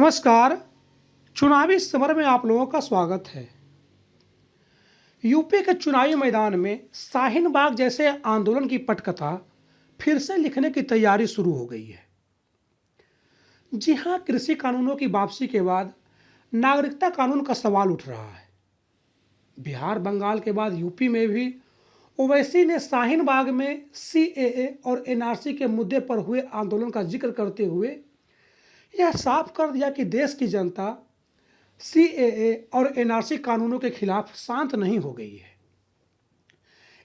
नमस्कार। चुनावी समर में आप लोगों का स्वागत है। यूपी के चुनावी मैदान में शाहीन बाग जैसे आंदोलन की पटकथा फिर से लिखने की तैयारी शुरू हो गई है। जी हां, कृषि कानूनों की वापसी के बाद नागरिकता कानून का सवाल उठ रहा है। बिहार बंगाल के बाद यूपी में भी ओवैसी ने शाहीन बाग में सीएए और एनआरसी के मुद्दे पर हुए आंदोलन का जिक्र करते हुए यह साफ कर दिया कि देश की जनता सीएए और एनआरसी कानूनों के खिलाफ शांत नहीं हो गई है।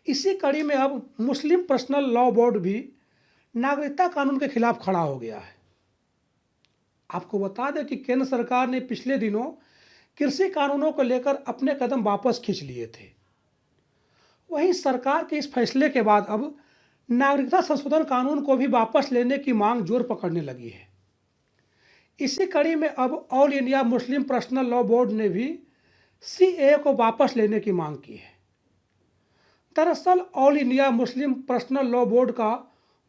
इसी कड़ी में अब मुस्लिम पर्सनल लॉ बोर्ड भी नागरिकता कानून के खिलाफ खड़ा हो गया है। आपको बता दें कि केंद्र सरकार ने पिछले दिनों कृषि कानूनों को लेकर अपने कदम वापस खींच लिए थे। वहीं सरकार के इस फैसले के बाद अब नागरिकता संशोधन कानून को भी वापस लेने की मांग जोर पकड़ने लगी है। इसी कड़ी में अब all India Muslim personal law board ने भी सीएए को वापस लेने की मांग की है। दरअसल all India Muslim personal law board का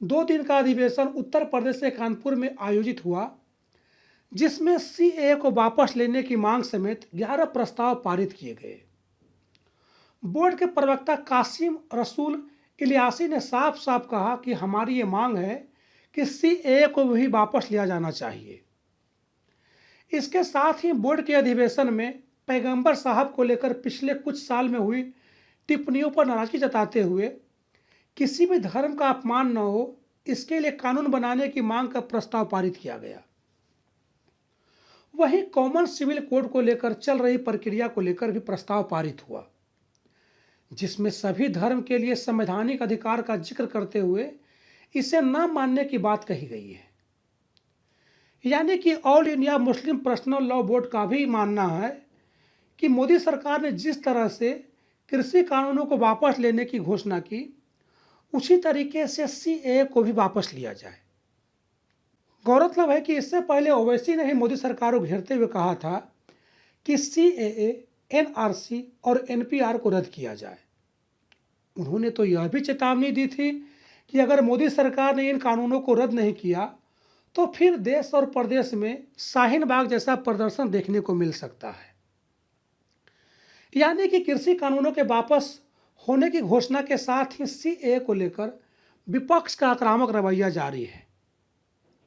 2 दिन का अधिवेशन उत्तर प्रदेश के कानपुर में आयोजित हुआ, जिसमें सीएए को वापस लेने की मांग समेत 11 प्रस्ताव पारित किए गए। बोर्ड के प्रवक्ता कासिम रसूल इलियासी ने साफ साफ कहा कि हमारी ये मांग है कि सीएए को भी वापस लिया जाना चाहिए। इसके साथ ही बोर्ड के अधिवेशन में पैगंबर साहब को लेकर पिछले कुछ साल में हुई टिप्पणियों पर नाराजगी जताते हुए किसी भी धर्म का अपमान न हो, इसके लिए कानून बनाने की मांग का प्रस्ताव पारित किया गया। वहीं कॉमन सिविल कोड को लेकर चल रही प्रक्रिया को लेकर भी प्रस्ताव पारित हुआ, जिसमें सभी धर्म के लिए संवैधानिक अधिकार का जिक्र करते हुए इसे न मानने की बात कही गई है। यानी कि all India Muslim personal law board का भी मानना है कि मोदी सरकार ने जिस तरह से कृषि कानूनों को वापस लेने की घोषणा की, उसी तरीके से सीएए को भी वापस लिया जाए। गौरतलब है कि इससे पहले ओवैसी ने ही मोदी सरकार को घेरते हुए कहा था कि सीएए, एनआरसी और एनपीआर को रद्द किया जाए। उन्होंने तो यह भी चेतावनी दी थी कि अगर मोदी सरकार ने इन कानूनों को रद्द नहीं किया तो फिर देश और प्रदेश में शाहीन बाग जैसा प्रदर्शन देखने को मिल सकता है। यानी कि कृषि कानूनों के वापस होने की घोषणा के साथ ही सीएए को लेकर विपक्ष का आक्रामक रवैया जारी है।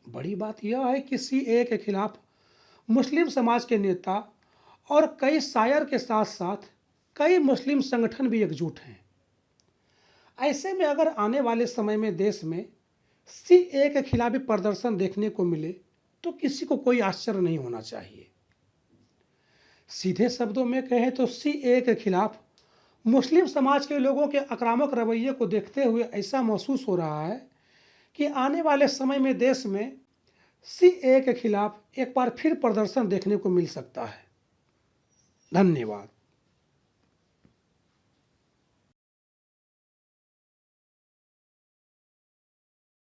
बड़ी बात यह है कि सीएए के खिलाफ मुस्लिम समाज के नेता और कई शायर के साथ साथ कई मुस्लिम संगठन भी एकजुट हैं। ऐसे में अगर आने वाले समय में देश में सीएए के खिलाफ भी प्रदर्शन देखने को मिले तो किसी को कोई आश्चर्य नहीं होना चाहिए। सीधे शब्दों में कहें तो सीएए के खिलाफ मुस्लिम समाज के लोगों के आक्रामक रवैये को देखते हुए ऐसा महसूस हो रहा है कि आने वाले समय में देश में सीएए के खिलाफ एक बार फिर प्रदर्शन देखने को मिल सकता है। धन्यवाद।